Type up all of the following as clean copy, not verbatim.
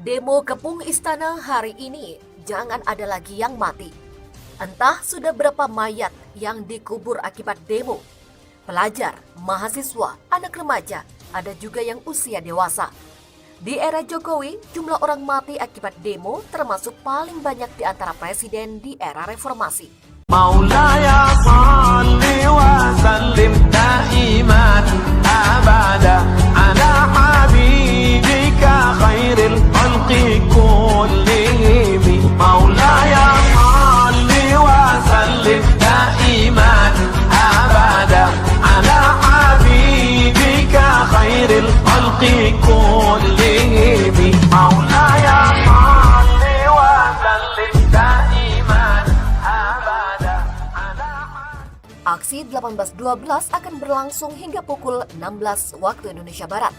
Demo kepung istana hari ini, jangan ada lagi yang mati. Entah sudah berapa mayat yang dikubur akibat demo. Pelajar, mahasiswa, anak remaja, ada juga yang usia dewasa. Di era Jokowi, jumlah orang mati akibat demo termasuk paling banyak di antara presiden di era reformasi. Maulaya salli wa sallim daiman abada ala habibika khairil khalqi kullihim. Maulaya salli wa sallim daiman abada ala habibika khairil khalqi kullihim. Maulaya salli wa sallim daiman abada. Aksi 1812 akan berlangsung hingga pukul 16 waktu Indonesia Barat.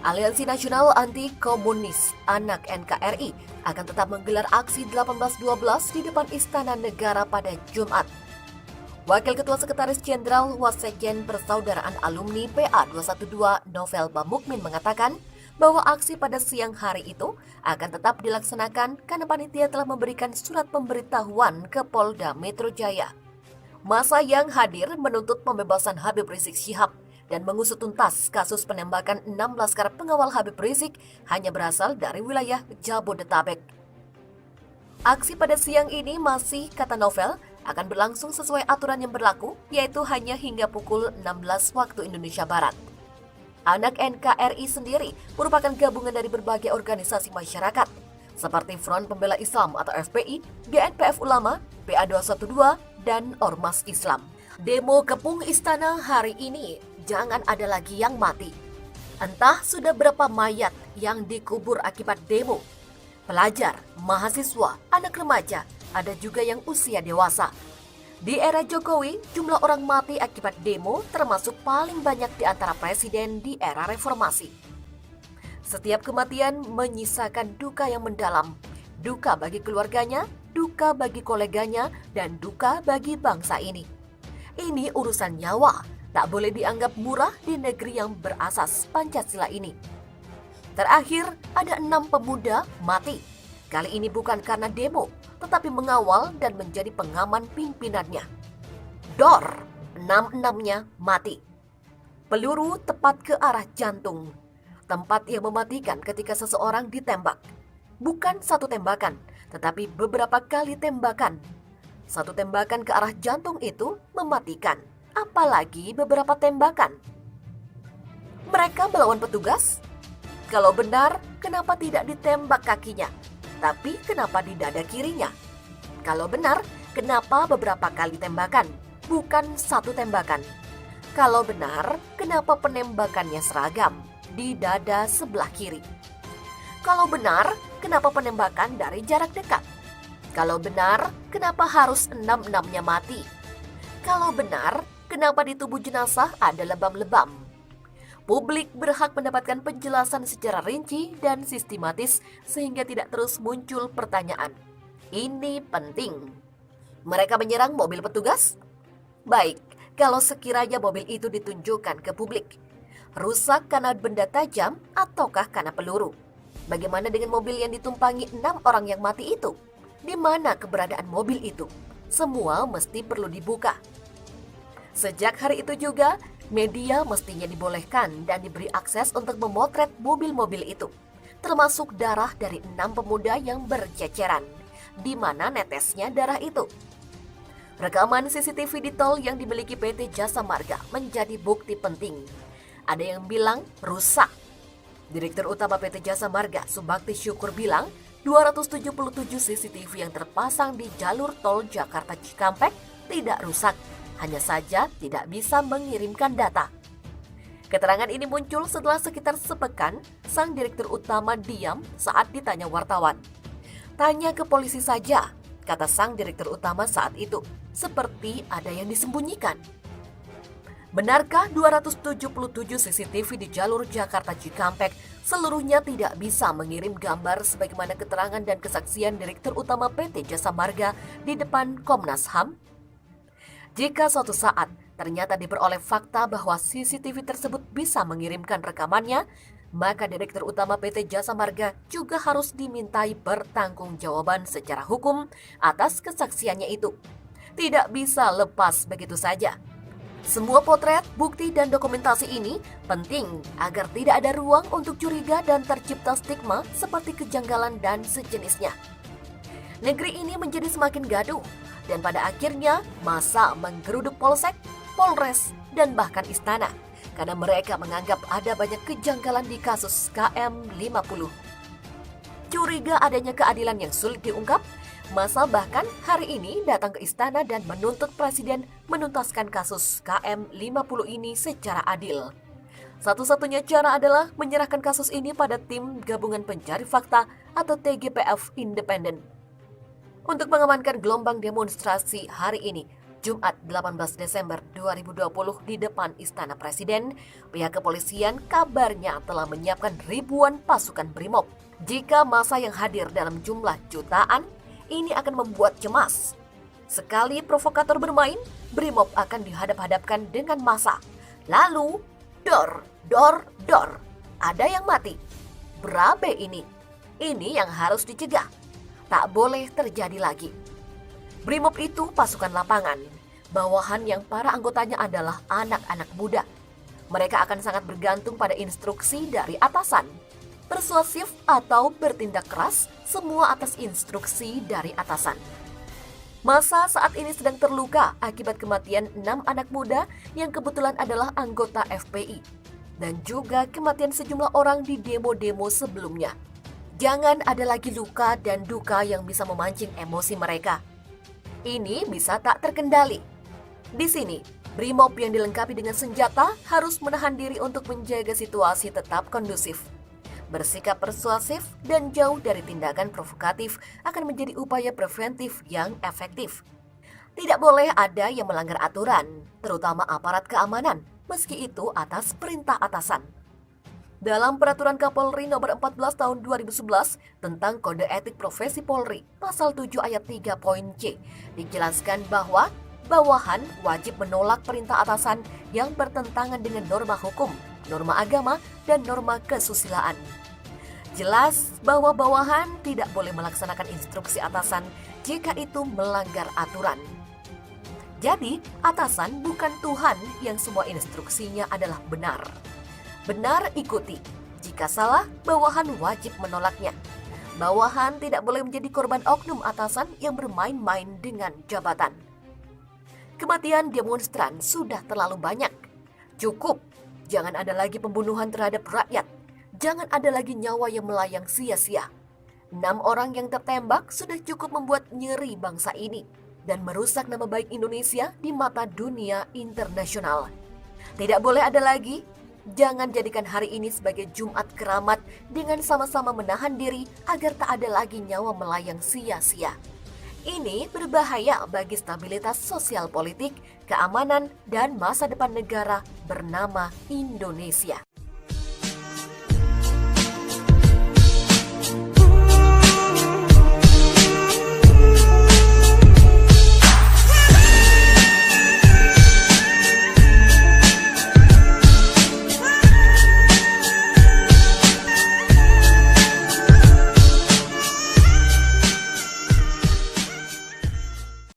Aliansi Nasional Anti Komunis Anak NKRI akan tetap menggelar aksi 1812 di depan Istana Negara pada Jumat. Wakil Ketua Sekretaris Jenderal Wasekjen Persaudaraan Alumni PA 212 Novel Bamukmin mengatakan bahwa aksi pada siang hari itu akan tetap dilaksanakan karena panitia telah memberikan surat pemberitahuan ke Polda Metro Jaya. Masa yang hadir menuntut pembebasan Habib Rizik Syihab dan mengusut tuntas kasus penembakan 6 laskar pengawal Habib Rizik hanya berasal dari wilayah Jabodetabek. Aksi pada siang ini masih, kata Novel, akan berlangsung sesuai aturan yang berlaku, yaitu hanya hingga pukul 16 waktu Indonesia Barat. Anak NKRI sendiri merupakan gabungan dari berbagai organisasi masyarakat, seperti Front Pembela Islam atau FPI, GNPF Ulama, PA212, dan Ormas Islam. Demo kepung istana hari ini, jangan ada lagi yang mati. Entah sudah berapa mayat yang dikubur akibat demo. Pelajar, mahasiswa, anak remaja, ada juga yang usia dewasa. Di era Jokowi, jumlah orang mati akibat demo termasuk paling banyak di antara presiden di era reformasi. Setiap kematian menyisakan duka yang mendalam, duka bagi keluarganya, duka bagi koleganya, dan duka bagi bangsa ini. Ini urusan nyawa, tak boleh dianggap murah di negeri yang berasas Pancasila ini. Terakhir, ada 6 pemuda mati. Kali ini bukan karena demo, tetapi mengawal dan menjadi pengaman pimpinannya. Dor, 6-6-nya mati. Peluru tepat ke arah jantung, tempat yang mematikan ketika seseorang ditembak. Bukan satu tembakan, tetapi beberapa kali tembakan. Satu tembakan ke arah jantung itu mematikan, apalagi beberapa tembakan. Mereka melawan petugas? Kalau benar, kenapa tidak ditembak kakinya? Tapi kenapa di dada kirinya? Kalau benar, kenapa beberapa kali tembakan, bukan satu tembakan? Kalau benar, kenapa penembakannya seragam di dada sebelah kiri? Kalau benar, kenapa penembakan dari jarak dekat? Kalau benar, kenapa harus 6-6-nya mati? Kalau benar, kenapa di tubuh jenazah ada lebam-lebam? Publik berhak mendapatkan penjelasan secara rinci dan sistematis sehingga tidak terus muncul pertanyaan. Ini penting. Mereka menyerang mobil petugas? Baik, kalau sekiranya mobil itu ditunjukkan ke publik. Rusak karena benda tajam ataukah karena peluru? Bagaimana dengan mobil yang ditumpangi 6 orang yang mati itu? Di mana keberadaan mobil itu? Semua mesti perlu dibuka. Sejak hari itu juga, media mestinya dibolehkan dan diberi akses untuk memotret mobil-mobil itu, termasuk darah dari 6 pemuda yang berceceran, di mana netesnya darah itu. Rekaman CCTV di tol yang dimiliki PT Jasa Marga menjadi bukti penting. Ada yang bilang rusak. Direktur Utama PT Jasa Marga, Subakti Syukur bilang, 277 CCTV yang terpasang di jalur tol Jakarta Cikampek tidak rusak. Hanya saja tidak bisa mengirimkan data. Keterangan ini muncul setelah sekitar sepekan sang direktur utama diam saat ditanya wartawan. Tanya ke polisi saja, kata sang direktur utama saat itu, seperti ada yang disembunyikan. Benarkah 277 CCTV di jalur Jakarta Cikampek seluruhnya tidak bisa mengirim gambar sebagaimana keterangan dan kesaksian direktur utama PT Jasa Marga di depan Komnas HAM? Jika suatu saat ternyata diperoleh fakta bahwa CCTV tersebut bisa mengirimkan rekamannya, maka Direktur Utama PT Jasa Marga juga harus dimintai pertanggungjawaban secara hukum atas kesaksiannya itu. Tidak bisa lepas begitu saja. Semua potret, bukti, dan dokumentasi ini penting agar tidak ada ruang untuk curiga dan tercipta stigma seperti kejanggalan dan sejenisnya. Negeri ini menjadi semakin gaduh, dan pada akhirnya massa menggeruduk polsek, polres, dan bahkan istana karena mereka menganggap ada banyak kejanggalan di kasus KM50. Curiga adanya keadilan yang sulit diungkap, massa bahkan hari ini datang ke istana dan menuntut Presiden menuntaskan kasus KM50 ini secara adil. Satu-satunya cara adalah menyerahkan kasus ini pada tim Gabungan Pencari Fakta atau TGPF Independen. Untuk mengamankan gelombang demonstrasi hari ini, Jumat 18 Desember 2020 di depan Istana Presiden, pihak kepolisian kabarnya telah menyiapkan ribuan pasukan BRIMOB. Jika massa yang hadir dalam jumlah jutaan, ini akan membuat cemas. Sekali provokator bermain, BRIMOB akan dihadap-hadapkan dengan massa. Lalu, dor. Ada yang mati. Berabe ini. Ini yang harus dicegah. Tak boleh terjadi lagi. BRIMOB itu pasukan lapangan, bawahan yang para anggotanya adalah anak-anak muda. Mereka akan sangat bergantung pada instruksi dari atasan. Persuasif atau bertindak keras, semua atas instruksi dari atasan. Massa saat ini sedang terluka akibat kematian 6 anak muda yang kebetulan adalah anggota FPI. Dan juga kematian sejumlah orang di demo-demo sebelumnya. Jangan ada lagi luka dan duka yang bisa memancing emosi mereka. Ini bisa tak terkendali. Di sini, BRIMOB yang dilengkapi dengan senjata harus menahan diri untuk menjaga situasi tetap kondusif. Bersikap persuasif dan jauh dari tindakan provokatif akan menjadi upaya preventif yang efektif. Tidak boleh ada yang melanggar aturan, terutama aparat keamanan, meski itu atas perintah atasan. Dalam Peraturan Kapolri Nomor 14 Tahun 2011 tentang Kode Etik Profesi Polri, Pasal 7 Ayat 3 Poin C, dijelaskan bahwa bawahan wajib menolak perintah atasan yang bertentangan dengan norma hukum, norma agama, dan norma kesusilaan. Jelas bahwa bawahan tidak boleh melaksanakan instruksi atasan jika itu melanggar aturan. Jadi, atasan bukan Tuhan yang semua instruksinya adalah benar. Benar ikuti. Jika salah, bawahan wajib menolaknya. Bawahan tidak boleh menjadi korban oknum atasan yang bermain-main dengan jabatan. Kematian demonstran sudah terlalu banyak. Cukup. Jangan ada lagi pembunuhan terhadap rakyat. Jangan ada lagi nyawa yang melayang sia-sia. 6 orang yang tertembak sudah cukup membuat nyeri bangsa ini dan merusak nama baik Indonesia di mata dunia internasional. Tidak boleh ada lagi. Jangan jadikan hari ini sebagai Jumat keramat dengan sama-sama menahan diri agar tak ada lagi nyawa melayang sia-sia. Ini berbahaya bagi stabilitas sosial politik, keamanan, dan masa depan negara bernama Indonesia.